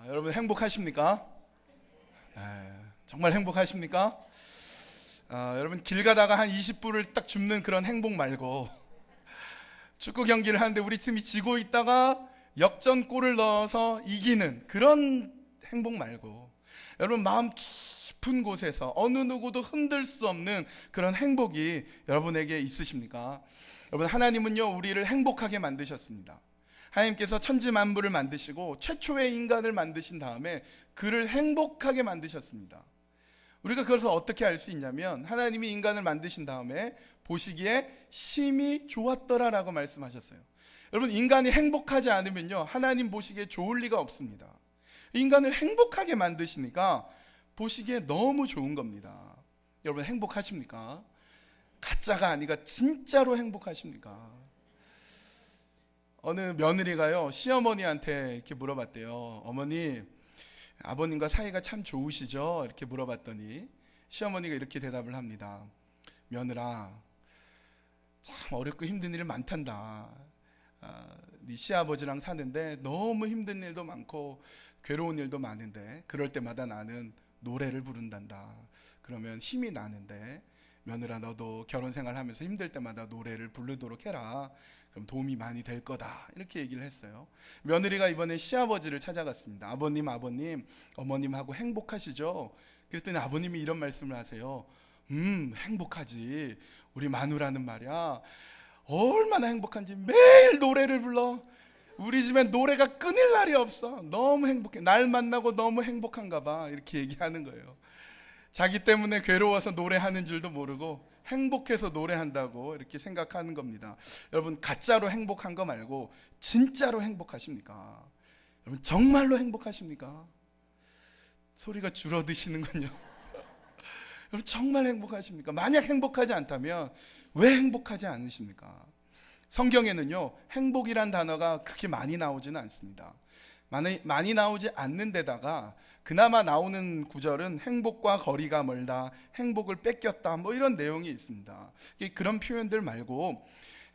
여러분 행복하십니까? 정말 행복하십니까? 여러분 길 가다가 한 20분을 딱 줍는 그런 행복 말고, 축구 경기를 하는데 우리 팀이 지고 있다가 역전골을 넣어서 이기는 그런 행복 말고, 여러분 마음 깊은 곳에서 어느 누구도 흔들 수 없는 그런 행복이 여러분에게 있으십니까? 여러분, 하나님은요 우리를 행복하게 만드셨습니다. 하나님께서 천지 만물을 만드시고 최초의 인간을 만드신 다음에 그를 행복하게 만드셨습니다. 우리가 그것을 어떻게 알 수 있냐면, 하나님이 인간을 만드신 다음에 보시기에 심히 좋았더라라고 말씀하셨어요. 여러분, 인간이 행복하지 않으면요 하나님 보시기에 좋을 리가 없습니다. 인간을 행복하게 만드시니까 보시기에 너무 좋은 겁니다. 여러분 행복하십니까? 가짜가 아니라 진짜로 행복하십니까? 어느 며느리가요 시어머니한테 이렇게 물어봤대요. 어머니, 아버님과 사이가 참 좋으시죠? 이렇게 물어봤더니 시어머니가 이렇게 대답을 합니다. 며느라, 참 어렵고 힘든 일이 많단다. 네 시아버지랑 사는데 너무 힘든 일도 많고 괴로운 일도 많은데 그럴 때마다 나는 노래를 부른단다. 그러면 힘이 나는데 며느라, 너도 결혼 생활하면서 힘들 때마다 노래를 부르도록 해라. 그럼 도움이 많이 될 거다. 이렇게 얘기를 했어요. 며느리가 이번에 시아버지를 찾아갔습니다. 아버님, 어머님하고 행복하시죠? 그랬더니 아버님이 이런 말씀을 하세요. 행복하지. 우리 마누라는 말이야, 얼마나 행복한지 매일 노래를 불러. 우리 집엔 노래가 끊일 날이 없어. 너무 행복해. 날 만나고 너무 행복한가 봐. 이렇게 얘기하는 거예요. 자기 때문에 괴로워서 노래하는 줄도 모르고 행복해서 노래한다고 이렇게 생각하는 겁니다. 여러분, 가짜로 행복한 거 말고 진짜로 행복하십니까? 여러분 정말로 행복하십니까? 소리가 줄어드시는군요. 여러분 정말 행복하십니까? 만약 행복하지 않다면 왜 행복하지 않으십니까? 성경에는요 행복이란 단어가 그렇게 많이 나오지는 않습니다. 많이 나오지 않는 데다가 그나마 나오는 구절은 행복과 거리가 멀다, 행복을 뺏겼다, 뭐 이런 내용이 있습니다. 그런 표현들 말고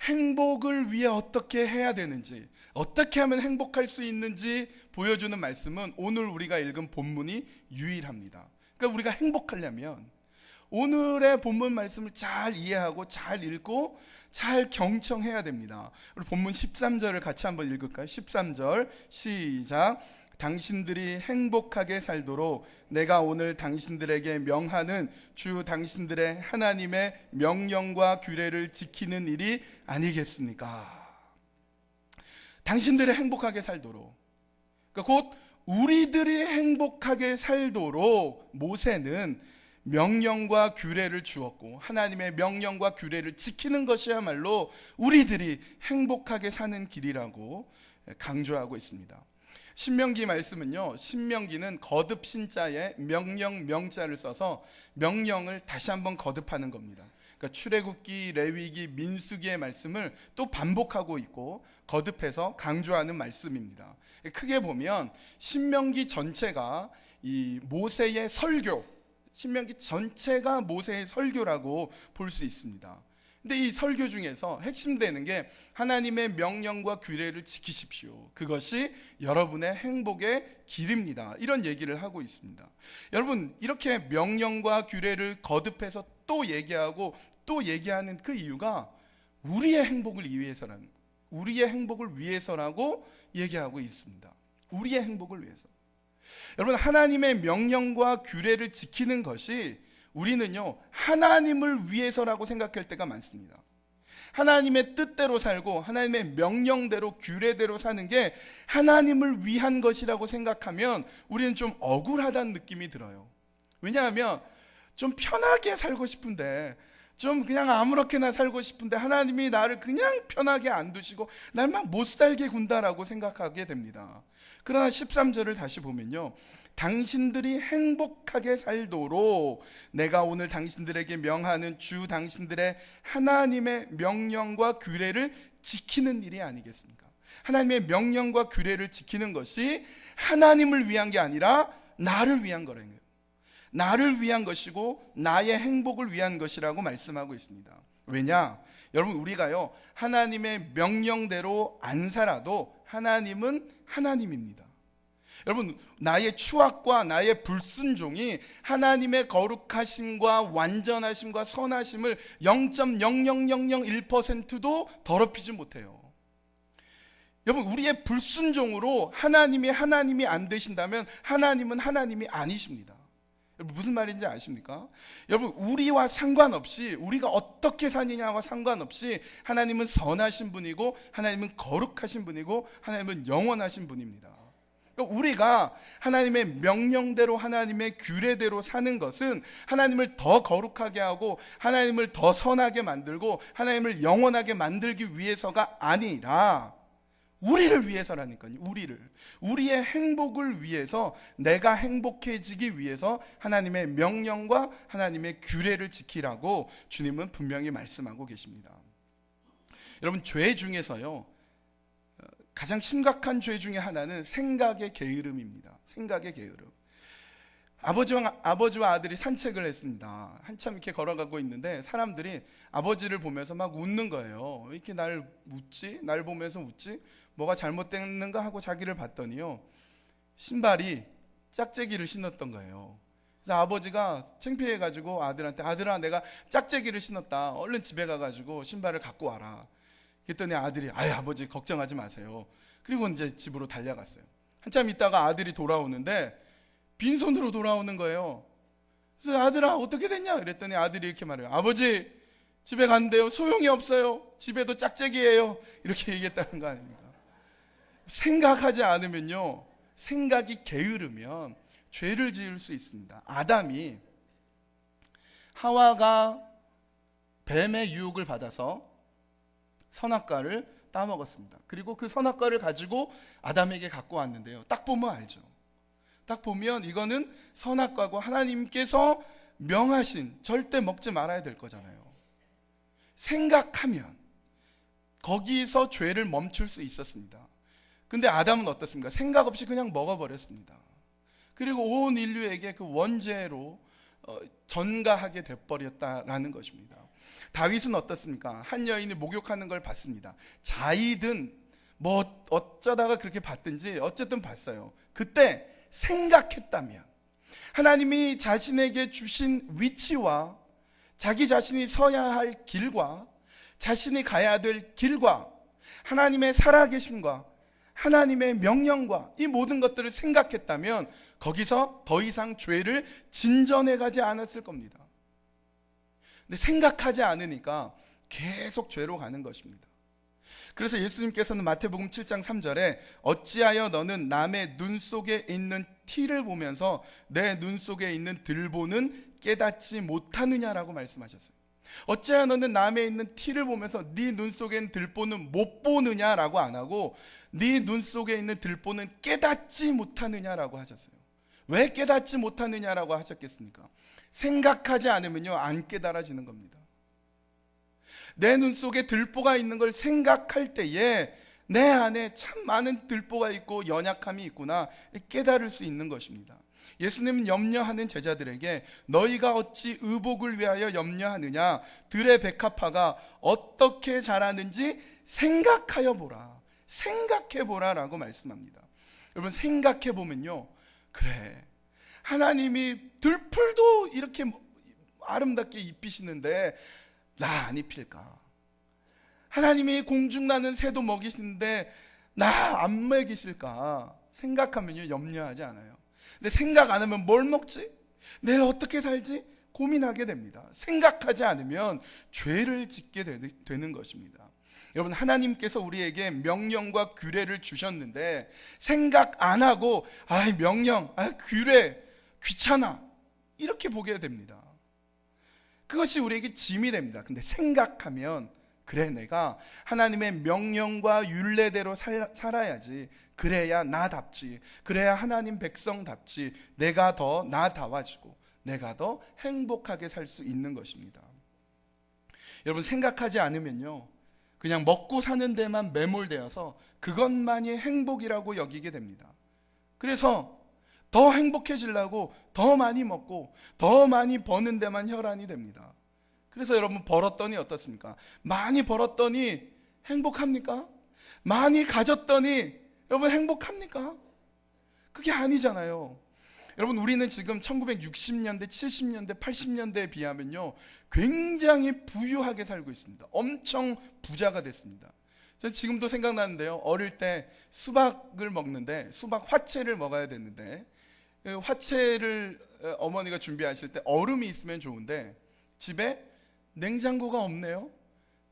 행복을 위해 어떻게 해야 되는지, 어떻게 하면 행복할 수 있는지 보여주는 말씀은 오늘 우리가 읽은 본문이 유일합니다. 그러니까 우리가 행복하려면 오늘의 본문 말씀을 잘 이해하고 잘 읽고 잘 경청해야 됩니다. 우리 본문 13절을 같이 한번 읽을까요? 13절 시작. 당신들이 행복하게 살도록 내가 오늘 당신들에게 명하는 주 당신들의 하나님의 명령과 규례를 지키는 일이 아니겠습니까? 당신들이 행복하게 살도록, 그러니까 곧 우리들이 행복하게 살도록 모세는 명령과 규례를 주었고, 하나님의 명령과 규례를 지키는 것이야말로 우리들이 행복하게 사는 길이라고 강조하고 있습니다. 신명기 말씀은요, 신명기는 거듭 신자에 명령 명자를 써서 명령을 다시 한번 거듭하는 겁니다. 그러니까 출애굽기, 레위기, 민수기의 말씀을 또 반복하고 있고 거듭해서 강조하는 말씀입니다. 크게 보면 신명기 전체가 이 모세의 설교, 신명기 전체가 모세의 설교라고 볼 수 있습니다. 근데 이 설교 중에서 핵심되는 게 하나님의 명령과 규례를 지키십시오. 그것이 여러분의 행복의 길입니다. 이런 얘기를 하고 있습니다. 여러분, 이렇게 명령과 규례를 거듭해서 또 얘기하고 또 얘기하는 그 이유가 우리의 행복을 위해서라고 얘기하고 있습니다. 우리의 행복을 위해서. 여러분, 하나님의 명령과 규례를 지키는 것이 우리는요 하나님을 위해서라고 생각할 때가 많습니다. 하나님의 뜻대로 살고 하나님의 명령대로 규례대로 사는 게 하나님을 위한 것이라고 생각하면 우리는 좀 억울하다는 느낌이 들어요. 왜냐하면 좀 편하게 살고 싶은데, 좀 그냥 아무렇게나 살고 싶은데 하나님이 나를 그냥 편하게 안 두시고 날 막 못 살게 군다라고 생각하게 됩니다. 그러나 13절을 다시 보면요, 당신들이 행복하게 살도록 내가 오늘 당신들에게 명하는 주 당신들의 하나님의 명령과 규례를 지키는 일이 아니겠습니까? 하나님의 명령과 규례를 지키는 것이 하나님을 위한 게 아니라 나를 위한 거라는 거예요. 나를 위한 것이고 나의 행복을 위한 것이라고 말씀하고 있습니다. 왜냐? 여러분, 우리가요 하나님의 명령대로 안 살아도 하나님은 하나님입니다. 여러분, 나의 추악과 나의 불순종이 하나님의 거룩하심과 완전하심과 선하심을 0.00001%도 더럽히지 못해요. 여러분, 우리의 불순종으로 하나님이 안 되신다면 하나님은 하나님이 아니십니다. 여러분, 무슨 말인지 아십니까? 여러분, 우리와 상관없이, 우리가 어떻게 사느냐와 상관없이 하나님은 선하신 분이고 하나님은 거룩하신 분이고 하나님은 영원하신 분입니다. 그러니까 우리가 하나님의 명령대로, 하나님의 규례대로 사는 것은 하나님을 더 거룩하게 하고 하나님을 더 선하게 만들고 하나님을 영원하게 만들기 위해서가 아니라 우리를 위해서라니까요. 우리의 행복을 위해서, 내가 행복해지기 위해서 하나님의 명령과 하나님의 규례를 지키라고 주님은 분명히 말씀하고 계십니다. 여러분, 죄 중에서요, 가장 심각한 죄 중에 하나는 생각의 게으름입니다. 생각의 게으름. 아버지와 아들이 산책을 했습니다. 한참 이렇게 걸어가고 있는데 사람들이 아버지를 보면서 막 웃는 거예요. 왜 이렇게 날 웃지? 날 보면서 웃지? 뭐가 잘못됐는가 하고 자기를 봤더니요, 신발이 짝재기를 신었던 거예요. 그래서 아버지가 창피해가지고 아들한테, 아들아, 내가 짝재기를 신었다. 얼른 집에 가가지고 신발을 갖고 와라. 그랬더니 아들이, 아버지 걱정하지 마세요. 그리고 이제 집으로 달려갔어요. 한참 있다가 아들이 돌아오는데 빈손으로 돌아오는 거예요. 그래서 아들아, 어떻게 됐냐? 그랬더니 아들이 이렇게 말해요. 아버지, 집에 갔는데요, 소용이 없어요. 집에도 짝짝이에요. 이렇게 얘기했다는 거 아닙니까? 생각하지 않으면요, 생각이 게으르면 죄를 지을 수 있습니다. 아담이, 하와가 뱀의 유혹을 받아서 선악과를 따먹었습니다. 그리고 그 선악과를 가지고 아담에게 갖고 왔는데요, 딱 보면 알죠. 딱 보면 이거는 선악과고 하나님께서 명하신, 절대 먹지 말아야 될 거잖아요. 생각하면 거기서 죄를 멈출 수 있었습니다. 근데 아담은 어떻습니까? 생각 없이 그냥 먹어버렸습니다. 그리고 온 인류에게 그 원죄로 전가하게 돼버렸다라는 것입니다. 다윗은 어떻습니까? 한 여인이 목욕하는 걸 봤습니다. 자이든 뭐 어쩌다가 그렇게 봤든지 어쨌든 봤어요. 그때 생각했다면, 하나님이 자신에게 주신 위치와 자기 자신이 서야 할 길과 자신이 가야 될 길과 하나님의 살아계심과 하나님의 명령과 이 모든 것들을 생각했다면 거기서 더 이상 죄를 진전해 가지 않았을 겁니다. 근데 생각하지 않으니까 계속 죄로 가는 것입니다. 그래서 예수님께서는 마태복음 7장 3절에 어찌하여 너는 남의 눈 속에 있는 티를 보면서 내 눈 속에 있는 들보는 깨닫지 못하느냐라고 말씀하셨어요. 어찌하여 너는 남의 있는 티를 보면서 네 눈 속에 있는 들보는 못 보느냐라고 안 하고 네 눈 속에 있는 들보는 깨닫지 못하느냐라고 하셨어요. 왜 깨닫지 못하느냐라고 하셨겠습니까? 생각하지 않으면요, 안 깨달아지는 겁니다. 내 눈 속에 들보가 있는 걸 생각할 때에 내 안에 참 많은 들보가 있고 연약함이 있구나 깨달을 수 있는 것입니다. 예수님은 염려하는 제자들에게 너희가 어찌 의복을 위하여 염려하느냐, 들의 백합화가 어떻게 자라는지 생각하여 보라, 생각해 보라라고 말씀합니다. 여러분, 생각해 보면요, 그래, 하나님이 들풀도 이렇게 아름답게 입히시는데 나 안 입힐까? 하나님이 공중나는 새도 먹이시는데 나 안 먹이실까? 생각하면요, 염려하지 않아요. 근데 생각 안 하면 뭘 먹지? 내일 어떻게 살지? 고민하게 됩니다. 생각하지 않으면 죄를 짓게 되는 것입니다. 여러분, 하나님께서 우리에게 명령과 규례를 주셨는데 생각 안 하고 명령, 규례 귀찮아 이렇게 보게 됩니다. 그것이 우리에게 짐이 됩니다. 근데 생각하면 그래, 내가 하나님의 명령과 율례대로 살아야지, 그래야 나답지, 그래야 하나님 백성답지, 내가 더 나다워지고 내가 더 행복하게 살 수 있는 것입니다. 여러분, 생각하지 않으면요, 그냥 먹고 사는 데만 매몰되어서 그것만이 행복이라고 여기게 됩니다. 그래서 더 행복해지려고 더 많이 먹고 더 많이 버는 데만 혈안이 됩니다. 그래서 여러분, 벌었더니 어떻습니까? 많이 벌었더니 행복합니까? 많이 가졌더니 여러분 행복합니까? 그게 아니잖아요. 여러분, 우리는 지금 1960년대, 70년대, 80년대에 비하면요 굉장히 부유하게 살고 있습니다. 엄청 부자가 됐습니다. 전 지금도 생각나는데요, 어릴 때 수박을 먹는데, 수박 화채를 먹어야 되는데, 화채를 어머니가 준비하실 때 얼음이 있으면 좋은데 집에 냉장고가 없네요.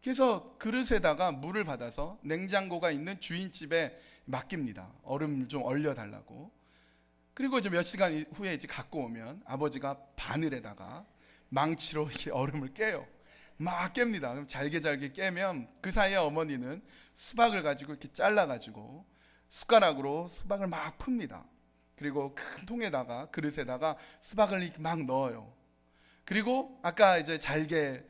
그래서 그릇에다가 물을 받아서 냉장고가 있는 주인집에 맡깁니다. 얼음 좀 얼려달라고. 그리고 이제 몇 시간 후에 이제 갖고 오면 아버지가 바늘에다가 망치로 이렇게 얼음을 깨요. 막 깹니다. 그럼 잘게 깨면 그 사이에 어머니는 수박을 가지고 이렇게 잘라가지고 숟가락으로 수박을 막 풉니다. 그리고 큰 통에다가, 그릇에다가 수박을 이렇게 막 넣어요. 그리고 아까 이제 잘게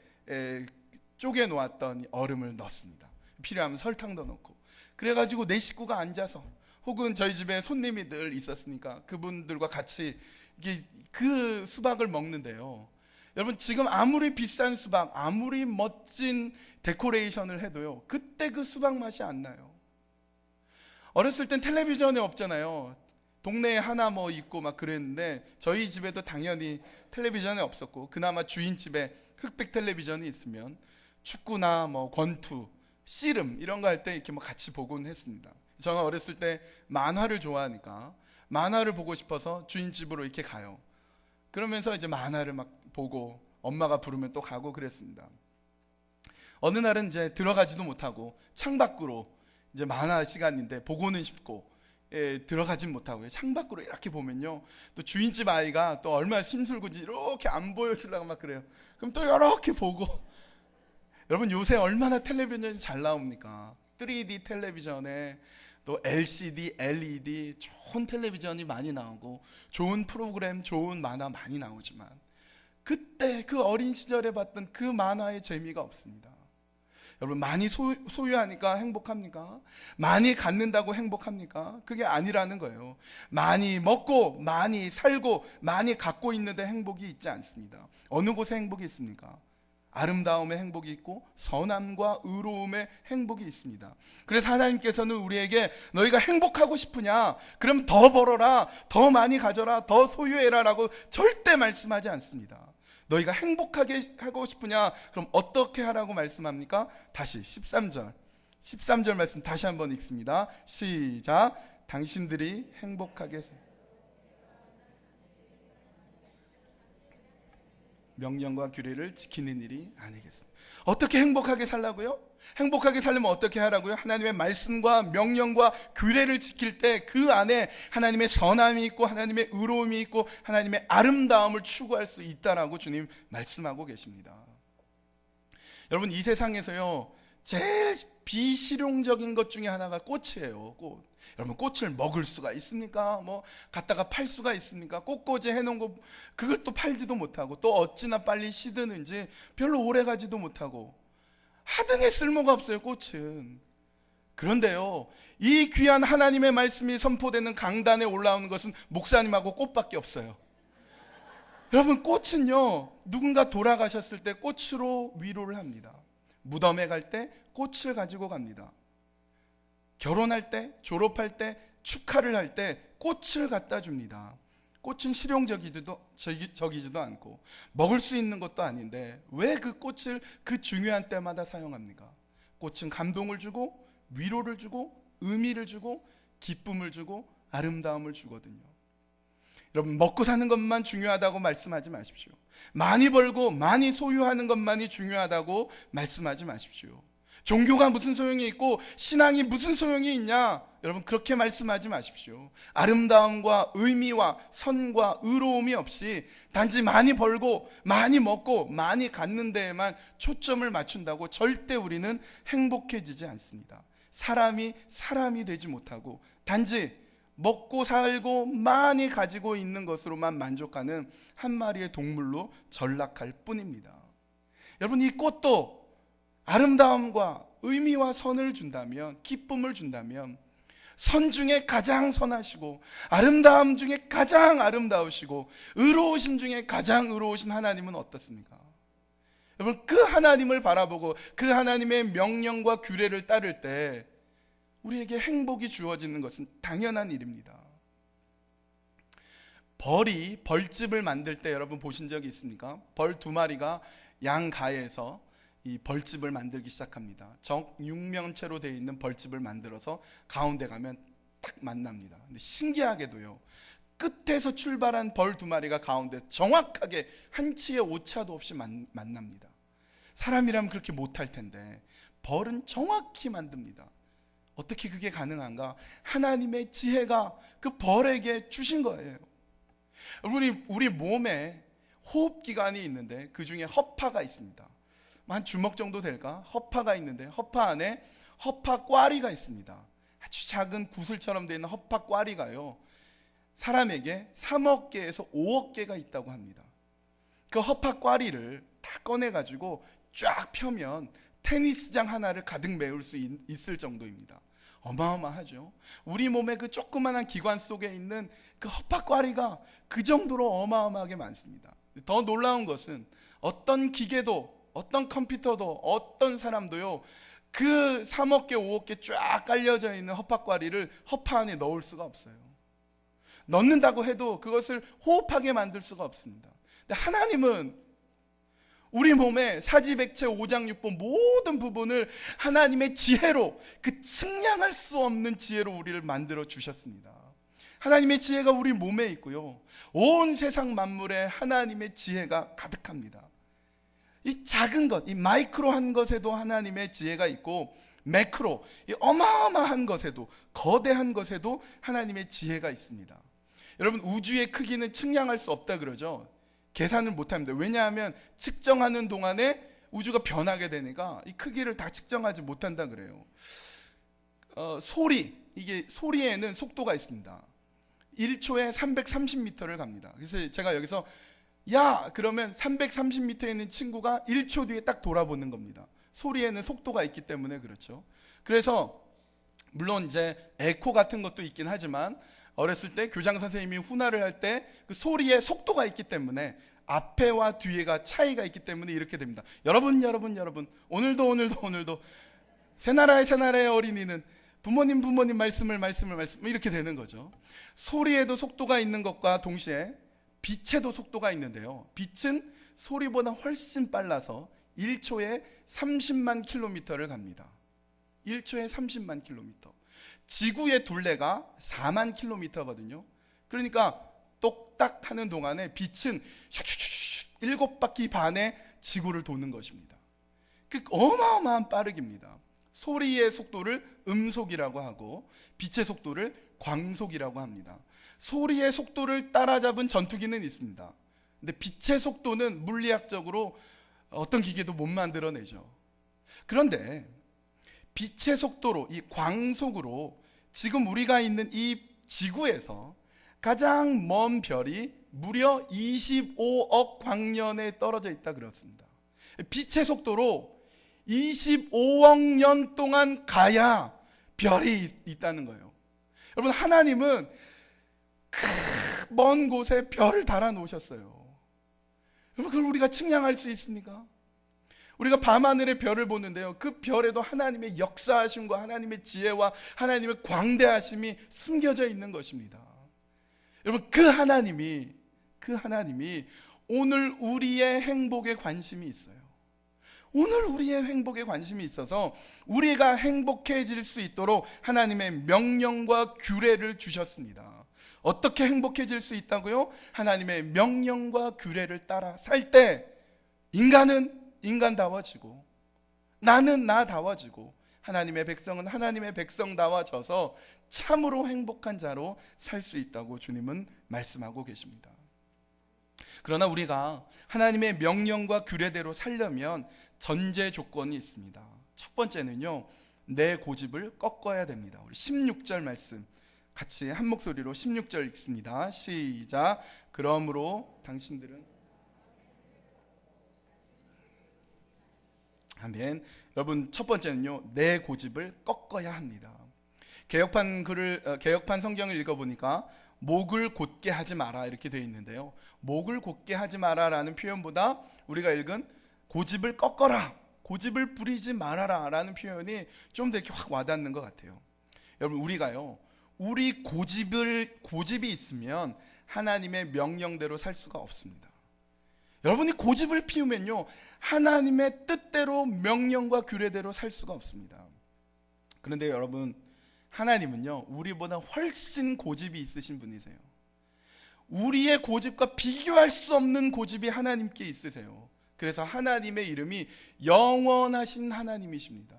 쪼개 놓았던 얼음을 넣습니다. 필요하면 설탕도 넣고. 그래가지고 내 식구가 앉아서, 혹은 저희 집에 손님이 늘 있었으니까 그분들과 같이 이게 그 수박을 먹는데요, 여러분, 지금 아무리 비싼 수박, 아무리 멋진 데코레이션을 해도요 그때 그 수박 맛이 안 나요. 어렸을 땐 텔레비전이 없잖아요. 동네에 하나 뭐 있고 막 그랬는데 저희 집에도 당연히 텔레비전이 없었고, 그나마 주인집에 흑백 텔레비전이 있으면 축구나 뭐 권투, 씨름 이런 거 할 때 이렇게 뭐 같이 보곤 했습니다. 저는 어렸을 때 만화를 좋아하니까 만화를 보고 싶어서 주인집으로 이렇게 가요. 그러면서 이제 만화를 막 보고 엄마가 부르면 또 가고 그랬습니다. 어느 날은 이제 들어가지도 못하고 창밖으로, 이제 만화 시간인데 보고는 싶고 들어가진 못하고요, 창밖으로 이렇게 보면요 또 주인집 아이가 또 얼마나 심술궂지 이렇게 안 보여주려고 막 그래요. 그럼 또 이렇게 보고. 여러분, 요새 얼마나 텔레비전이 잘 나옵니까? 3D 텔레비전에 또 LCD, LED 좋은 텔레비전이 많이 나오고 좋은 프로그램, 좋은 만화 많이 나오지만 그때 그 어린 시절에 봤던 그 만화의 재미가 없습니다. 여러분, 많이 소유하니까 행복합니까? 많이 갖는다고 행복합니까? 그게 아니라는 거예요. 많이 먹고 많이 살고 많이 갖고 있는데 행복이 있지 않습니다. 어느 곳에 행복이 있습니까? 아름다움의 행복이 있고 선함과 의로움의 행복이 있습니다. 그래서 하나님께서는 우리에게 너희가 행복하고 싶으냐? 그럼 더 벌어라, 더 많이 가져라, 더 소유해라 라고 절대 말씀하지 않습니다. 너희가 행복하게 하고 싶으냐? 그럼 어떻게 하라고 말씀합니까? 다시 13절 말씀 다시 한번 읽습니다. 시작. 당신들이 행복하게 명령과 규례를 지키는 일이 아니겠습니다. 어떻게 행복하게 살라고요? 행복하게 살려면 어떻게 하라고요? 하나님의 말씀과 명령과 규례를 지킬 때 그 안에 하나님의 선함이 있고 하나님의 의로움이 있고 하나님의 아름다움을 추구할 수 있다라고 주님 말씀하고 계십니다. 여러분, 이 세상에서요 제일 비실용적인 것 중에 하나가 꽃이에요. 꽃. 여러분, 꽃을 먹을 수가 있습니까? 뭐 갖다가 팔 수가 있습니까? 꽃꽂이 해놓은 거 그걸 또 팔지도 못하고, 또 어찌나 빨리 시드는지 별로 오래 가지도 못하고 하등에 쓸모가 없어요, 꽃은. 그런데요, 이 귀한 하나님의 말씀이 선포되는 강단에 올라오는 것은 목사님하고 꽃밖에 없어요. 여러분, 꽃은요 누군가 돌아가셨을 때 꽃으로 위로를 합니다. 무덤에 갈 때 꽃을 가지고 갑니다. 결혼할 때, 졸업할 때, 축하를 할 때 꽃을 갖다 줍니다. 꽃은 실용적이지도 않고 먹을 수 있는 것도 아닌데 왜 그 꽃을 그 중요한 때마다 사용합니까? 꽃은 감동을 주고 위로를 주고 의미를 주고 기쁨을 주고 아름다움을 주거든요. 여러분, 먹고 사는 것만 중요하다고 말씀하지 마십시오. 많이 벌고 많이 소유하는 것만이 중요하다고 말씀하지 마십시오. 종교가 무슨 소용이 있고 신앙이 무슨 소용이 있냐? 여러분, 그렇게 말씀하지 마십시오. 아름다움과 의미와 선과 의로움이 없이 단지 많이 벌고 많이 먹고 많이 갖는 데에만 초점을 맞춘다고 절대 우리는 행복해지지 않습니다. 사람이 되지 못하고 단지 먹고 살고 많이 가지고 있는 것으로만 만족하는 한 마리의 동물로 전락할 뿐입니다. 여러분, 이 꽃도 아름다움과 의미와 선을 준다면, 기쁨을 준다면, 선 중에 가장 선하시고 아름다움 중에 가장 아름다우시고 의로우신 중에 가장 의로우신 하나님은 어떻습니까? 여러분, 그 하나님을 바라보고 그 하나님의 명령과 규례를 따를 때 우리에게 행복이 주어지는 것은 당연한 일입니다. 벌이 벌집을 만들 때 여러분 보신 적이 있습니까? 벌 두 마리가 양가에서 이 벌집을 만들기 시작합니다. 정육면체로 되어 있는 벌집을 만들어서 가운데 가면 딱 만납니다. 근데 신기하게도요, 끝에서 출발한 벌 두 마리가 가운데 정확하게 한 치의 오차도 없이 만납니다. 사람이라면 그렇게 못할 텐데 벌은 정확히 만듭니다. 어떻게 그게 가능한가? 하나님의 지혜가 그 벌에게 주신 거예요. 우리 몸에 호흡기관이 있는데 그 중에 허파가 있습니다. 한 주먹 정도 될까? 허파가 있는데 허파 안에 허파꽈리가 있습니다. 아주 작은 구슬처럼 되어 있는 허파꽈리가요, 사람에게 3억 개에서 5억 개가 있다고 합니다. 그 허파꽈리를 다 꺼내가지고 쫙 펴면 테니스장 하나를 가득 메울 수 있을 정도입니다. 어마어마하죠. 우리 몸의 그 조그만한 기관 속에 있는 그 허파꽈리가 그 정도로 어마어마하게 많습니다. 더 놀라운 것은 어떤 기계도, 어떤 컴퓨터도, 어떤 사람도요, 그 3억 개, 5억 개 쫙 깔려져 있는 허파꽈리를 허파 안에 넣을 수가 없어요. 넣는다고 해도 그것을 호흡하게 만들 수가 없습니다. 근데 하나님은 우리 몸의 사지백체 5장 6본 모든 부분을 하나님의 지혜로, 그 측량할 수 없는 지혜로 우리를 만들어 주셨습니다. 하나님의 지혜가 우리 몸에 있고요, 온 세상 만물에 하나님의 지혜가 가득합니다. 이 작은 것, 이 마이크로한 것에도 하나님의 지혜가 있고, 매크로, 이 어마어마한 것에도, 거대한 것에도 하나님의 지혜가 있습니다. 여러분, 우주의 크기는 측량할 수 없다 그러죠. 계산을 못합니다. 왜냐하면 측정하는 동안에 우주가 변하게 되니까 이 크기를 다 측정하지 못한다 그래요. 이게 소리에는 속도가 있습니다. 1초에 330m를 갑니다. 그래서 제가 여기서 야 그러면 330m에 있는 친구가 1초 뒤에 딱 돌아보는 겁니다. 소리에는 속도가 있기 때문에 그렇죠. 그래서 물론 이제 에코 같은 것도 있긴 하지만 어렸을 때 교장 선생님이 훈화를 할 때 그 소리에 속도가 있기 때문에 앞에와 뒤에가 차이가 있기 때문에 이렇게 됩니다. 여러분 오늘도 새나라의 어린이는 부모님 말씀을 이렇게 되는 거죠. 소리에도 속도가 있는 것과 동시에 빛에도 속도가 있는데요, 빛은 소리보다 훨씬 빨라서 1초에 30만 킬로미터를 갑니다. 1초에 30만 킬로미터. 지구의 둘레가 4만 킬로미터거든요. 그러니까 똑딱 하는 동안에 빛은 슉슉슉 7바퀴 반에 지구를 도는 것입니다. 그 어마어마한 빠르기입니다. 소리의 속도를 음속이라고 하고 빛의 속도를 광속이라고 합니다. 소리의 속도를 따라잡은 전투기는 있습니다. 근데 빛의 속도는 물리학적으로 어떤 기계도 못 만들어내죠. 그런데 빛의 속도로, 이 광속으로 지금 우리가 있는 이 지구에서 가장 먼 별이 무려 25억 광년에 떨어져 있다 그렇습니다. 빛의 속도로 25억 년 동안 가야 별이 있다는 거예요. 여러분, 하나님은 그 먼 곳에 별을 달아 놓으셨어요. 여러분, 그걸 우리가 측량할 수 있습니까? 우리가 밤하늘의 별을 보는데요, 그 별에도 하나님의 역사하심과 하나님의 지혜와 하나님의 광대하심이 숨겨져 있는 것입니다. 여러분, 그 하나님이 오늘 우리의 행복에 관심이 있어요. 오늘 우리의 행복에 관심이 있어서 우리가 행복해질 수 있도록 하나님의 명령과 규례를 주셨습니다. 어떻게 행복해질 수 있다고요? 하나님의 명령과 규례를 따라 살 때 인간은 인간다워지고 나는 나다워지고 하나님의 백성은 하나님의 백성다워져서 참으로 행복한 자로 살 수 있다고 주님은 말씀하고 계십니다. 그러나 우리가 하나님의 명령과 규례대로 살려면 전제 조건이 있습니다. 첫 번째는요, 내 고집을 꺾어야 됩니다. 우리 16절 말씀 같이 한 목소리로 16절 읽습니다. 시작. 그러므로 당신들은, 아멘. 여러분, 첫 번째는요, 내 고집을 꺾어야 합니다. 개혁판 성경을 읽어보니까 목을 곧게 하지 마라 이렇게 되어 있는데요, 목을 곧게 하지 마라라는 표현보다 우리가 읽은 고집을 꺾어라, 고집을 부리지 말아라 라는 표현이 좀 더 이렇게 확 와닿는 것 같아요. 여러분, 우리가요, 우리 고집이 있으면 하나님의 명령대로 살 수가 없습니다. 여러분이 고집을 피우면요, 하나님의 뜻대로 명령과 규례대로 살 수가 없습니다. 그런데 여러분, 하나님은요, 우리보다 훨씬 고집이 있으신 분이세요. 우리의 고집과 비교할 수 없는 고집이 하나님께 있으세요. 그래서 하나님의 이름이 영원하신 하나님이십니다.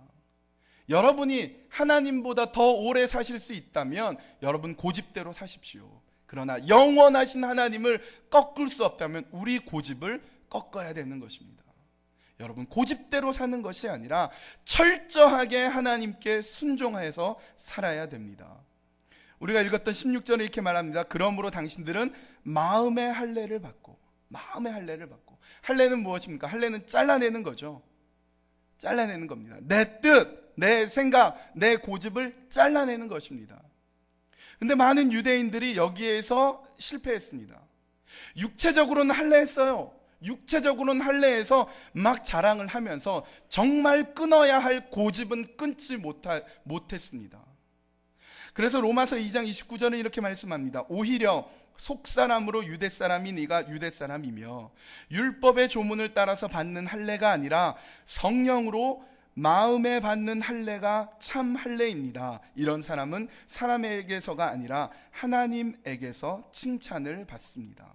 여러분이 하나님보다 더 오래 사실 수 있다면 여러분 고집대로 사십시오. 그러나 영원하신 하나님을 꺾을 수 없다면 우리 고집을 꺾어야 되는 것입니다. 여러분, 고집대로 사는 것이 아니라 철저하게 하나님께 순종해서 살아야 됩니다. 우리가 읽었던 16절에 이렇게 말합니다. 그러므로 당신들은 마음의 할례를 받고, 마음의 할례를 받고. 할례는 무엇입니까? 할례는 잘라내는 거죠. 잘라내는 겁니다. 내 뜻, 내 생각, 내 고집을 잘라내는 것입니다. 근데 많은 유대인들이 여기에서 실패했습니다. 육체적으로는 할례했어요. 육체적으로는 할례해서 막 자랑을 하면서 정말 끊어야 할 고집은 끊지 못했습니다. 그래서 로마서 2장 29절은 이렇게 말씀합니다. 오히려 속사람으로 유대사람이 네가 유대사람이며 율법의 조문을 따라서 받는 할례가 아니라 성령으로 마음에 받는 할례가 참 할례입니다. 이런 사람은 사람에게서가 아니라 하나님에게서 칭찬을 받습니다.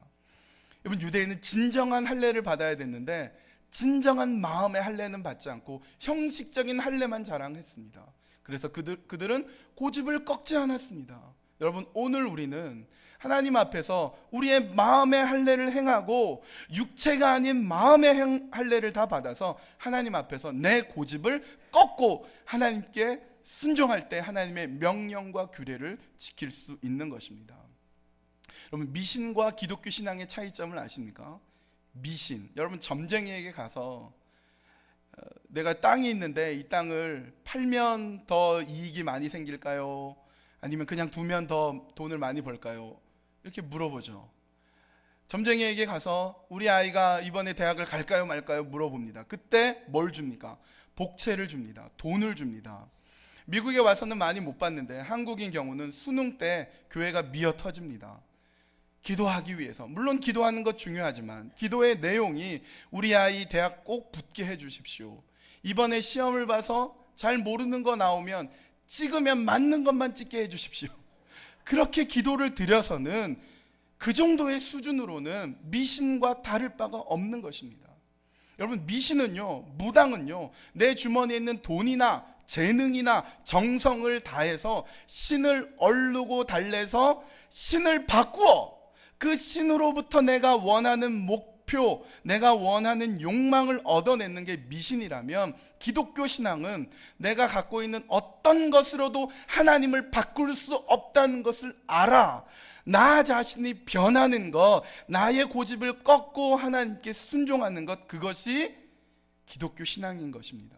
여러분, 유대인은 진정한 할례를 받아야 됐는데 진정한 마음의 할례는 받지 않고 형식적인 할례만 자랑했습니다. 그래서 그들은 고집을 꺾지 않았습니다. 여러분, 오늘 우리는 하나님 앞에서 우리의 마음의 할례를 행하고 육체가 아닌 마음의 할례를 다 받아서 하나님 앞에서 내 고집을 꺾고 하나님께 순종할 때 하나님의 명령과 규례를 지킬 수 있는 것입니다. 여러분, 미신과 기독교 신앙의 차이점을 아십니까? 미신, 여러분 점쟁이에게 가서 내가 땅이 있는데 이 땅을 팔면 더 이익이 많이 생길까요? 아니면 그냥 두면 더 돈을 많이 벌까요? 이렇게 물어보죠. 점쟁이에게 가서 우리 아이가 이번에 대학을 갈까요 말까요 물어봅니다. 그때 뭘 줍니까? 복채를 줍니다. 돈을 줍니다. 미국에 와서는 많이 못 봤는데 한국인 경우는 수능 때 교회가 미어 터집니다. 기도하기 위해서. 물론 기도하는 것 중요하지만 기도의 내용이 우리 아이 대학 꼭 붙게 해주십시오. 이번에 시험을 봐서 잘 모르는 거 나오면 찍으면 맞는 것만 찍게 해주십시오. 그렇게 기도를 드려서는 그 정도의 수준으로는 미신과 다를 바가 없는 것입니다. 여러분, 미신은요, 무당은요, 내 주머니에 있는 돈이나 재능이나 정성을 다해서 신을 얼르고 달래서 신을 바꾸어 그 신으로부터 내가 원하는 목표, 내가 원하는 욕망을 얻어내는 게 미신이라면 기독교 신앙은 내가 갖고 있는 어떤 것으로도 하나님을 바꿀 수 없다는 것을 알아. 나 자신이 변하는 것, 나의 고집을 꺾고 하나님께 순종하는 것, 그것이 기독교 신앙인 것입니다.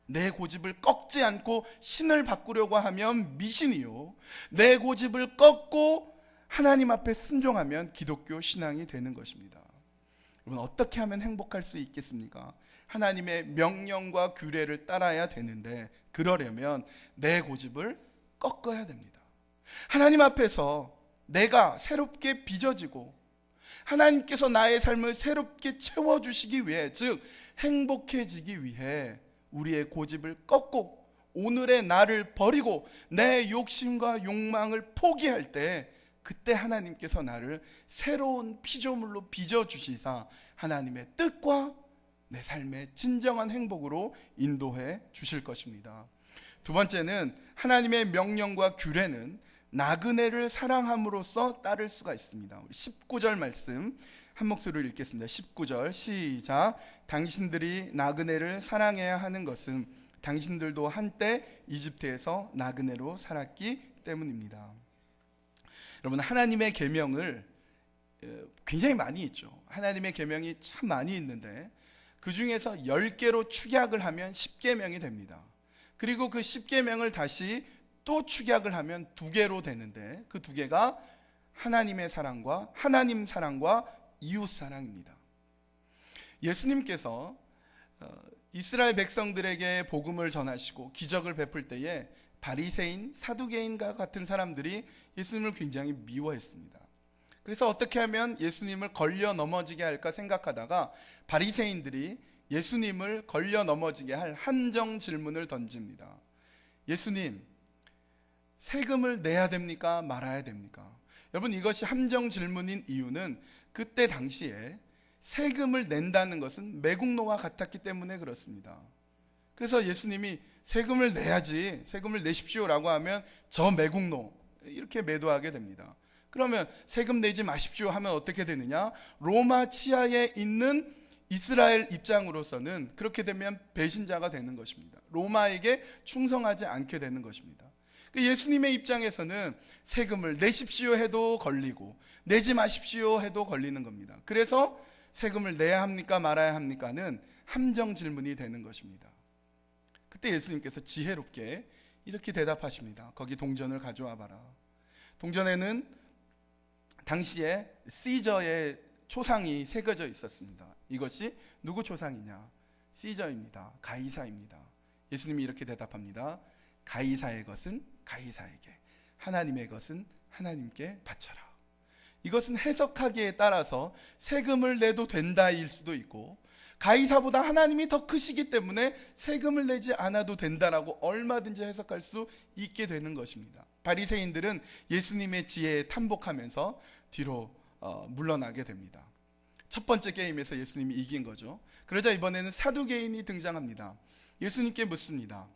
내 고집을 꺾지 않고 신을 바꾸려고 하면 미신이요, 내 고집을 꺾고 하나님 앞에 순종하면 기독교 신앙이 되는 것입니다. 여러분, 어떻게 하면 행복할 수 있겠습니까? 하나님의 명령과 규례를 따라야 되는데 그러려면 내 고집을 꺾어야 됩니다. 하나님 앞에서 내가 새롭게 빚어지고 하나님께서 나의 삶을 새롭게 채워주시기 위해, 즉 행복해지기 위해 우리의 고집을 꺾고 오늘의 나를 버리고 내 욕심과 욕망을 포기할 때, 그때 하나님께서 나를 새로운 피조물로 빚어주시사 하나님의 뜻과 내 삶의 진정한 행복으로 인도해 주실 것입니다. 두 번째는 하나님의 명령과 규례는 나그네를 사랑함으로써 따를 수가 있습니다. 19절 말씀 한 목소리로 읽겠습니다. 19절 시작. 당신들이 나그네를 사랑해야 하는 것은 당신들도 한때 이집트에서 나그네로 살았기 때문입니다. 여러분, 하나님의 계명을 굉장히 많이 있죠. 하나님의 계명이 참 많이 있는데 그 중에서 10개로 축약을 하면 10계명이 됩니다. 그리고 그 10계명을 다시 또 축약을 하면 2개로 되는데 그 2개가 하나님의 사랑과 하나님 사랑과 이웃 사랑입니다. 예수님께서 이스라엘 백성들에게 복음을 전하시고 기적을 베풀 때에 바리새인, 사두개인과 같은 사람들이 예수님을 굉장히 미워했습니다. 그래서 어떻게 하면 예수님을 걸려 넘어지게 할까 생각하다가 바리새인들이 예수님을 걸려 넘어지게 할 함정 질문을 던집니다. 예수님, 세금을 내야 됩니까? 말아야 됩니까? 여러분, 이것이 함정 질문인 이유는 그때 당시에 세금을 낸다는 것은 매국노와 같았기 때문에 그렇습니다. 그래서 예수님이 세금을 내야지, 세금을 내십시오라고 하면 저 매국노 이렇게 매도하게 됩니다. 그러면 세금 내지 마십시오 하면 어떻게 되느냐? 로마 치하에 있는 이스라엘 입장으로서는 그렇게 되면 배신자가 되는 것입니다. 로마에게 충성하지 않게 되는 것입니다. 예수님의 입장에서는 세금을 내십시오 해도 걸리고 내지 마십시오 해도 걸리는 겁니다. 그래서 세금을 내야 합니까 말아야 합니까는 함정 질문이 되는 것입니다. 그때 예수님께서 지혜롭게 이렇게 대답하십니다. 거기 동전을 가져와 봐라. 동전에는 당시에 시저의 초상이 새겨져 있었습니다. 이것이 누구 초상이냐? 시저입니다. 가이사입니다. 예수님이 이렇게 대답합니다. 가이사의 것은 가이사에게, 하나님의 것은 하나님께 바쳐라. 이것은 해석하기에 따라서 세금을 내도 된다일 수도 있고, 가이사보다 하나님이 더 크시기 때문에 세금을 내지 않아도 된다라고 얼마든지 해석할 수 있게 되는 것입니다. 바리새인들은 예수님의 지혜에 탐복하면서 뒤로 물러나게 됩니다. 첫 번째 게임에서 예수님이 이긴 거죠. 그러자 이번에는 사두개인이 등장합니다. 예수님께 묻습니다.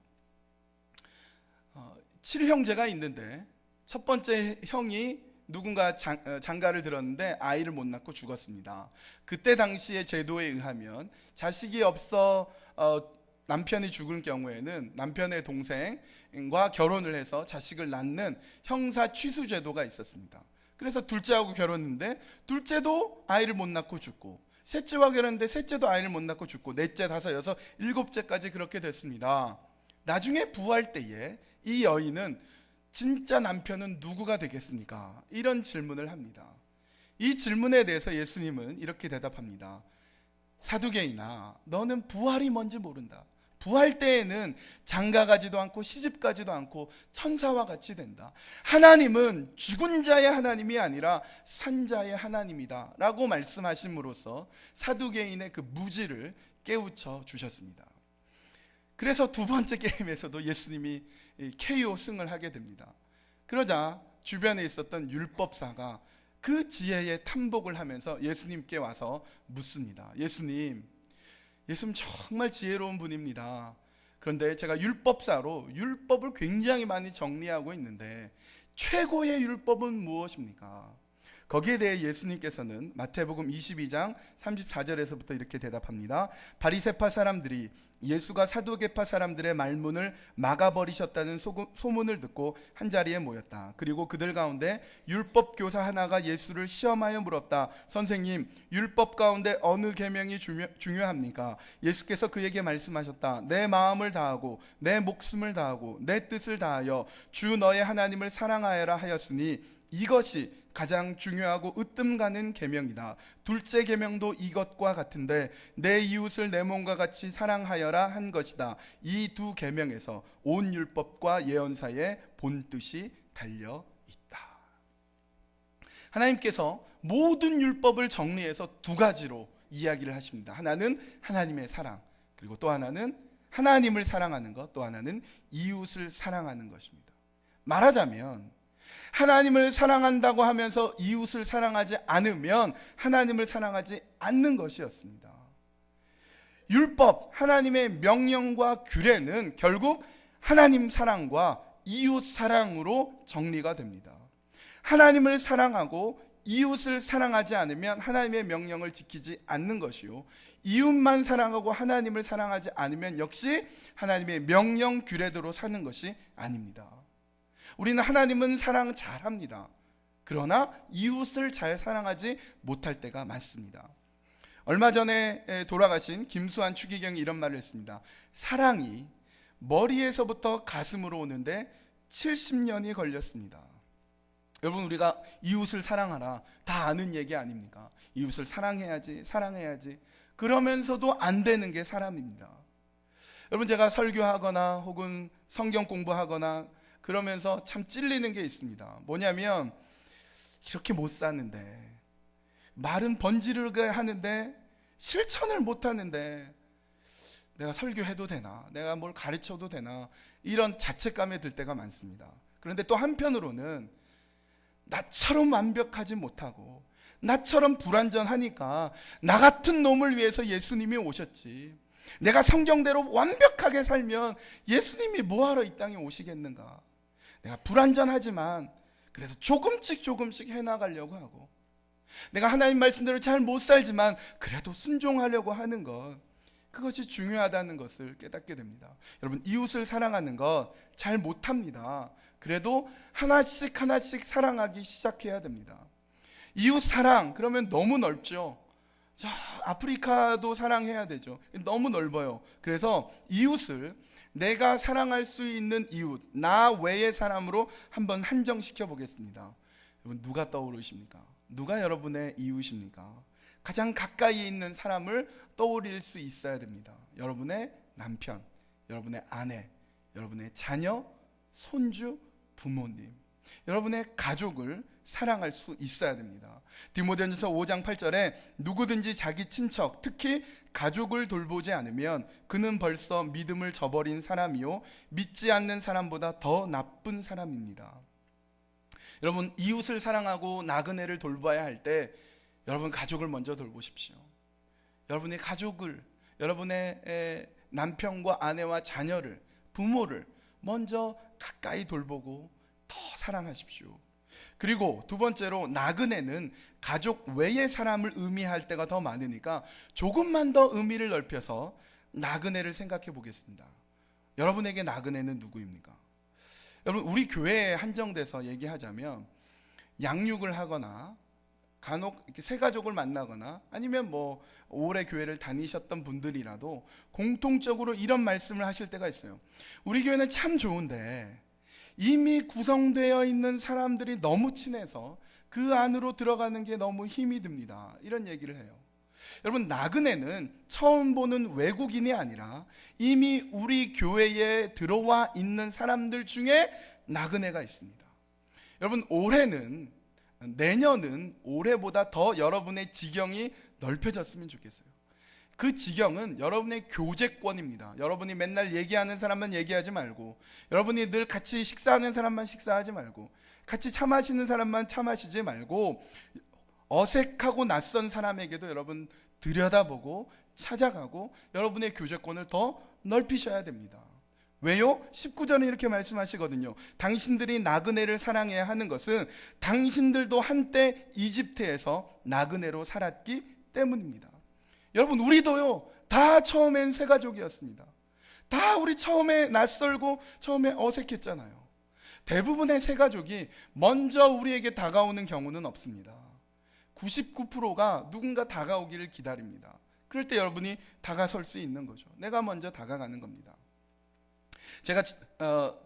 7형제가 있는데 첫 번째 형이 누군가 장가를 들었는데 아이를 못 낳고 죽었습니다. 그때 당시의 제도에 의하면 자식이 없어 남편이 죽을 경우에는 남편의 동생과 결혼을 해서 자식을 낳는 형사 취수 제도가 있었습니다. 그래서 둘째하고 결혼했는데 둘째도 아이를 못 낳고 죽고, 셋째와 결혼했는데 셋째도 아이를 못 낳고 죽고, 넷째, 다섯, 여섯, 일곱째까지 그렇게 됐습니다. 나중에 부활 때에 이 여인은 진짜 남편은 누구가 되겠습니까? 이런 질문을 합니다. 이 질문에 대해서 예수님은 이렇게 대답합니다. 사두개인아, 너는 부활이 뭔지 모른다. 부활 때에는 장가가지도 않고 시집가지도 않고 천사와 같이 된다. 하나님은 죽은 자의 하나님이 아니라 산 자의 하나님이다 라고 말씀하심으로써 사두개인의 그 무지를 깨우쳐 주셨습니다. 그래서 두 번째 게임에서도 예수님이 KO 승을 하게 됩니다. 그러자 주변에 있었던 율법사가 그 지혜에 탐복을 하면서 예수님께 와서 묻습니다. 예수님 정말 지혜로운 분입니다. 그런데 제가 율법사로 율법을 굉장히 많이 정리하고 있는데 최고의 율법은 무엇입니까? 거기에 대해 예수님께서는 마태복음 22장 34절에서부터 이렇게 대답합니다. 바리새파 사람들이 예수가 사두개파 사람들의 말문을 막아버리셨다는 소문을 듣고 한자리에 모였다. 그리고 그들 가운데 율법 교사 하나가 예수를 시험하여 물었다. 선생님, 율법 가운데 어느 계명이 중요합니까? 예수께서 그에게 말씀하셨다. 내 마음을 다하고 내 목숨을 다하고 내 뜻을 다하여 주 너의 하나님을 사랑하여라 하였으니 이것이 가장 중요하고 으뜸 가는 계명이다. 둘째 계명도 이것과 같은데 내 이웃을 내 몸과 같이 사랑하여라 한 것이다. 이 두 계명에서 온 율법과 예언사의 본뜻이 달려 있다. 하나님께서 모든 율법을 정리해서 두 가지로 이야기를 하십니다. 하나는 하나님의 사랑, 그리고 또 하나는 하나님을 사랑하는 것, 또 하나는 이웃을 사랑하는 것입니다. 말하자면 하나님을 사랑한다고 하면서 이웃을 사랑하지 않으면 하나님을 사랑하지 않는 것이었습니다. 율법, 하나님의 명령과 규례는 결국 하나님 사랑과 이웃 사랑으로 정리가 됩니다. 하나님을 사랑하고 이웃을 사랑하지 않으면 하나님의 명령을 지키지 않는 것이요, 이웃만 사랑하고 하나님을 사랑하지 않으면 역시 하나님의 명령 규례대로 사는 것이 아닙니다. 우리는 하나님은 사랑 잘합니다. 그러나 이웃을 잘 사랑하지 못할 때가 많습니다. 얼마 전에 돌아가신 김수환 추기경이 이런 말을 했습니다. 사랑이 머리에서부터 가슴으로 오는데 70년이 걸렸습니다. 여러분, 우리가 이웃을 사랑하라 다 아는 얘기 아닙니까? 이웃을 사랑해야지 그러면서도 안 되는 게 사람입니다. 여러분, 제가 설교하거나 혹은 성경 공부하거나 그러면서 참 찔리는 게 있습니다. 뭐냐면 이렇게 못 사는데, 말은 번지르르게 하는데 실천을 못 하는데 내가 설교해도 되나, 내가 뭘 가르쳐도 되나, 이런 자책감에 들 때가 많습니다. 그런데 또 한편으로는 나처럼 완벽하지 못하고 나처럼 불완전하니까 나 같은 놈을 위해서 예수님이 오셨지, 내가 성경대로 완벽하게 살면 예수님이 뭐하러 이 땅에 오시겠는가, 내가 불완전하지만 그래도 조금씩 해나가려고 하고, 내가 하나님 말씀대로 잘 못 살지만 그래도 순종하려고 하는 것, 그것이 중요하다는 것을 깨닫게 됩니다. 여러분, 이웃을 사랑하는 것 잘 못합니다. 그래도 하나씩 사랑하기 시작해야 됩니다. 이웃 사랑, 그러면 너무 넓죠. 저 아프리카도 사랑해야 되죠. 너무 넓어요. 그래서 이웃을, 내가 사랑할 수 있는 이웃, 나 외의 사람으로 한번 한정시켜 보겠습니다. 여러분, 누가 떠오르십니까? 누가 여러분의 이웃입니까? 가장 가까이 있는 사람을 떠올릴 수 있어야 됩니다. 여러분의 남편, 여러분의 아내, 여러분의 자녀, 손주, 부모님, 여러분의 가족을 사랑할 수 있어야 됩니다. 디모데전서 5장 8절에 누구든지 자기 친척, 특히 가족을 돌보지 않으면 그는 벌써 믿음을 저버린 사람이요 믿지 않는 사람보다 더 나쁜 사람입니다. 여러분, 이웃을 사랑하고 나그네를 돌봐야 할 때 여러분 가족을 먼저 돌보십시오. 여러분의 가족을, 여러분의 남편과 아내와 자녀를, 부모를 먼저 가까이 돌보고 더 사랑하십시오. 그리고 두 번째로, 나그네는 가족 외의 사람을 의미할 때가 더 많으니까 조금만 더 의미를 넓혀서 나그네를 생각해 보겠습니다. 여러분에게 나그네는 누구입니까? 여러분, 우리 교회에 한정돼서 얘기하자면 양육을 하거나 간혹 이렇게 새 가족을 만나거나 아니면 뭐 오래 교회를 다니셨던 분들이라도 공통적으로 이런 말씀을 하실 때가 있어요. 우리 교회는 참 좋은데 이미 구성되어 있는 사람들이 너무 친해서 그 안으로 들어가는 게 너무 힘이 듭니다. 이런 얘기를 해요. 여러분, 나그네는 처음 보는 외국인이 아니라 이미 우리 교회에 들어와 있는 사람들 중에 나그네가 있습니다. 여러분, 내년은 올해보다 더 여러분의 지경이 넓혀졌으면 좋겠어요. 그 지경은 여러분의 교제권입니다. 여러분이 맨날 얘기하는 사람만 얘기하지 말고, 여러분이 늘 같이 식사하는 사람만 식사하지 말고, 같이 차 마시는 사람만 차 마시지 말고, 어색하고 낯선 사람에게도 여러분 들여다보고 찾아가고 여러분의 교제권을 더 넓히셔야 됩니다. 왜요? 19절은 이렇게 말씀하시거든요. 당신들이 나그네를 사랑해야 하는 것은 당신들도 한때 이집트에서 나그네로 살았기 때문입니다. 여러분, 우리도요, 다 처음엔 새 가족이었습니다. 다 우리 처음에 낯설고 처음에 어색했잖아요. 대부분의 새 가족이 먼저 우리에게 다가오는 경우는 없습니다. 99%가 누군가 다가오기를 기다립니다. 그럴 때 여러분이 다가설 수 있는 거죠. 내가 먼저 다가가는 겁니다. 제가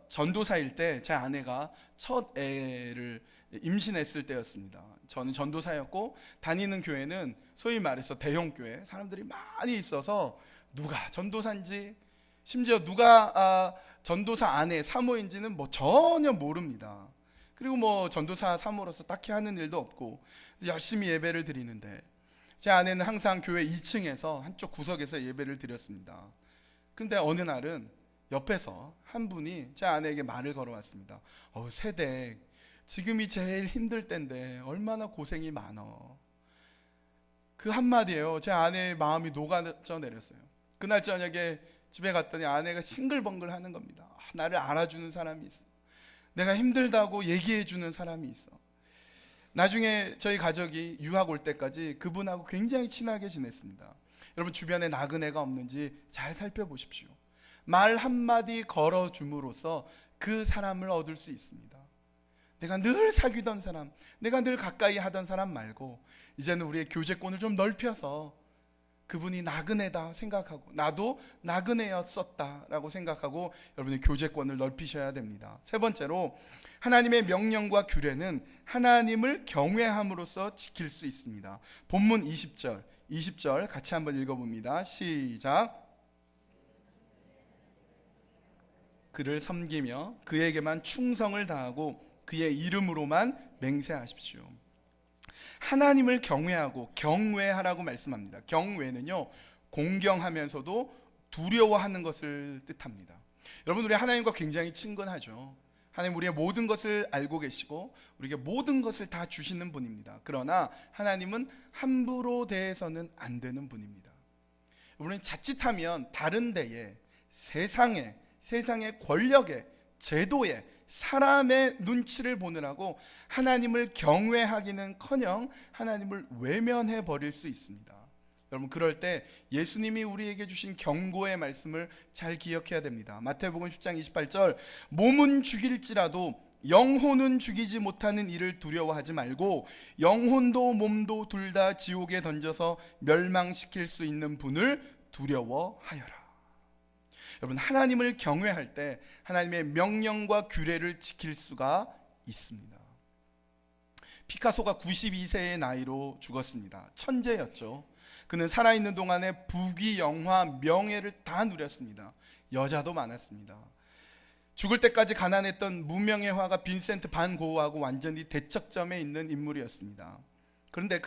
전도사일 때 제 아내가 첫 애를 임신했을 때였습니다. 저는 전도사였고 다니는 교회는 소위 말해서 대형교회, 사람들이 많이 있어서 누가 전도사인지, 심지어 누가 전도사 아내 사모인지는 뭐 전혀 모릅니다. 그리고 뭐 전도사 사모로서 딱히 하는 일도 없고 열심히 예배를 드리는데, 제 아내는 항상 교회 2층에서 한쪽 구석에서 예배를 드렸습니다. 그런데 어느 날은 옆에서 한 분이 제 아내에게 말을 걸어왔습니다. 세댁, 지금이 제일 힘들 때인데 얼마나 고생이 많어. 그 한마디에요, 제 아내의 마음이 녹아져 내렸어요. 그날 저녁에 집에 갔더니 아내가 싱글벙글 하는 겁니다. 나를 알아주는 사람이 있어, 내가 힘들다고 얘기해주는 사람이 있어. 나중에 저희 가족이 유학 올 때까지 그분하고 굉장히 친하게 지냈습니다. 여러분, 주변에 나그네가 없는지 잘 살펴보십시오. 말 한마디 걸어줌으로써 그 사람을 얻을 수 있습니다. 내가 늘 사귀던 사람, 내가 늘 가까이 하던 사람 말고 이제는 우리의 교제권을 좀 넓혀서 그분이 나그네다 생각하고 나도 나그네였었다라고 생각하고 여러분의 교제권을 넓히셔야 됩니다. 세 번째로, 하나님의 명령과 규례는 하나님을 경외함으로써 지킬 수 있습니다. 본문 20절 같이 한번 읽어봅니다. 시작. 그를 섬기며 그에게만 충성을 다하고 그의 이름으로만 맹세하십시오. 하나님을 경외하고 경외하라고 말씀합니다. 경외는요, 공경하면서도 두려워하는 것을 뜻합니다. 여러분, 우리 하나님과 굉장히 친근하죠. 하나님 우리의 모든 것을 알고 계시고 우리에게 모든 것을 다 주시는 분입니다. 그러나 하나님은 함부로 대해서는 안 되는 분입니다. 우리는 자칫하면 다른 데에 세상의 권력에 제도에 사람의 눈치를 보느라고 하나님을 경외하기는커녕 하나님을 외면해 버릴 수 있습니다. 여러분, 그럴 때 예수님이 우리에게 주신 경고의 말씀을 잘 기억해야 됩니다. 마태복음 10장 28절, 몸은 죽일지라도 영혼은 죽이지 못하는 이를 두려워하지 말고 영혼도 몸도 둘 다 지옥에 던져서 멸망시킬 수 있는 분을 두려워하여라. 여러분, 하나님을 경외할 때 하나님의 명령과 규례를 지킬 수가 있습니다. 피카소가 92세의 나이로 죽었습니다. 천재였죠. 그는 살아있는 동안에 부귀영화, 명예를 다 누렸습니다. 여자도 많았습니다. 죽을 때까지 가난했던 무명의 화가 빈센트 반 고흐하고 완전히 대척점에 있는 인물이었습니다. 그런데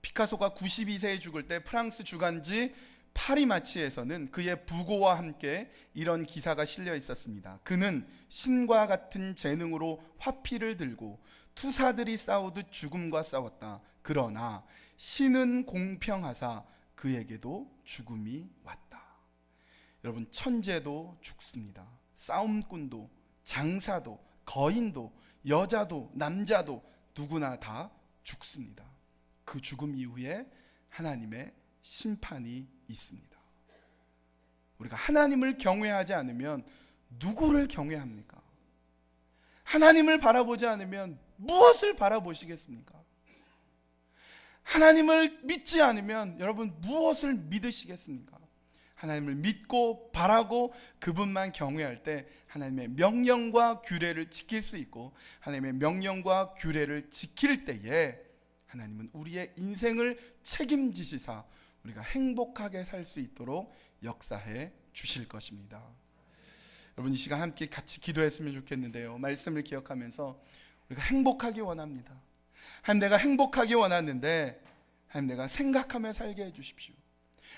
피카소가 92세에 죽을 때 프랑스 주간지 파리마치에서는 그의 부고와 함께 이런 기사가 실려 있었습니다. 그는 신과 같은 재능으로 화피를 들고 투사들이 싸우듯 죽음과 싸웠다. 그러나 신은 공평하사 그에게도 죽음이 왔다. 여러분, 천재도 죽습니다. 싸움꾼도, 장사도, 거인도, 여자도, 남자도 누구나 다 죽습니다. 그 죽음 이후에 하나님의 심판이 있습니다. 우리가 하나님을 경외하지 않으면 누구를 경외합니까? 하나님을 바라보지 않으면 무엇을 바라보시겠습니까? 하나님을 믿지 않으면 여러분 무엇을 믿으시겠습니까? 하나님을 믿고 바라고 그분만 경외할 때 하나님의 명령과 규례를 지킬 수 있고, 하나님의 명령과 규례를 지킬 때에 하나님은 우리의 인생을 책임지시사 우리가 행복하게 살 수 있도록 역사해 주실 것입니다. 여러분, 이 시간 함께 같이 기도했으면 좋겠는데요, 말씀을 기억하면서 우리가 행복하기 원합니다. 하나님, 내가 행복하기 원하는데 하나님, 내가 생각하며 살게 해주십시오.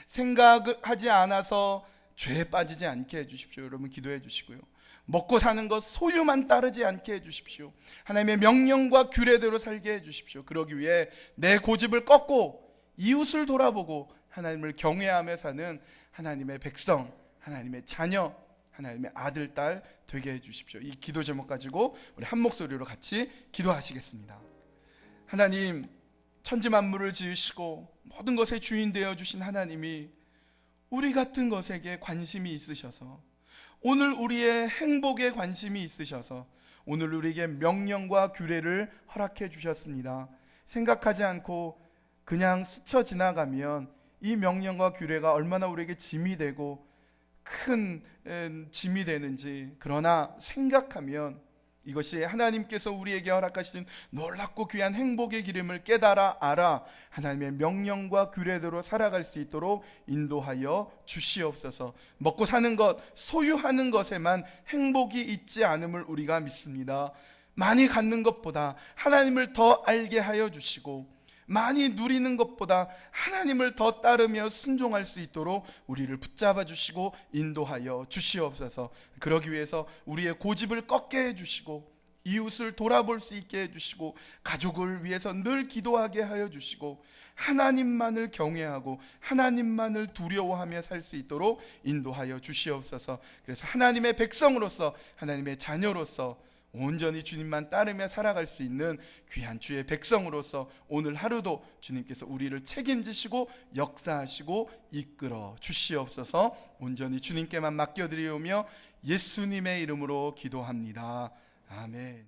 생각하지 않아서 죄에 빠지지 않게 해주십시오. 여러분, 기도해 주시고요, 먹고 사는 것 소유만 따르지 않게 해주십시오. 하나님의 명령과 규례대로 살게 해주십시오. 그러기 위해 내 고집을 꺾고 이웃을 돌아보고 하나님을 경외하며 사는 하나님의 백성, 하나님의 자녀, 하나님의 아들, 딸 되게 해주십시오. 이 기도 제목 가지고 우리 한 목소리로 같이 기도하시겠습니다. 하나님, 천지 만물을 지으시고 모든 것의 주인 되어 주신 하나님이 우리 같은 것에게 관심이 있으셔서, 오늘 우리의 행복에 관심이 있으셔서 오늘 우리에게 명령과 규례를 허락해 주셨습니다. 생각하지 않고 그냥 스쳐 지나가면 이 명령과 규례가 얼마나 우리에게 짐이 되고 큰 짐이 되는지, 그러나 생각하면 이것이 하나님께서 우리에게 허락하신 놀랍고 귀한 행복의 기름을 깨달아 알아 하나님의 명령과 규례대로 살아갈 수 있도록 인도하여 주시옵소서. 먹고 사는 것, 소유하는 것에만 행복이 있지 않음을 우리가 믿습니다. 많이 갖는 것보다 하나님을 더 알게 하여 주시고, 많이 누리는 것보다 하나님을 더 따르며 순종할 수 있도록 우리를 붙잡아 주시고 인도하여 주시옵소서. 그러기 위해서 우리의 고집을 꺾게 해주시고, 이웃을 돌아볼 수 있게 해주시고, 가족을 위해서 늘 기도하게 하여 주시고, 하나님만을 경외하고 하나님만을 두려워하며 살 수 있도록 인도하여 주시옵소서. 그래서 하나님의 백성으로서, 하나님의 자녀로서 온전히 주님만 따르며 살아갈 수 있는 귀한 주의 백성으로서 오늘 하루도 주님께서 우리를 책임지시고 역사하시고 이끌어 주시옵소서. 온전히 주님께만 맡겨드리오며 예수님의 이름으로 기도합니다. 아멘.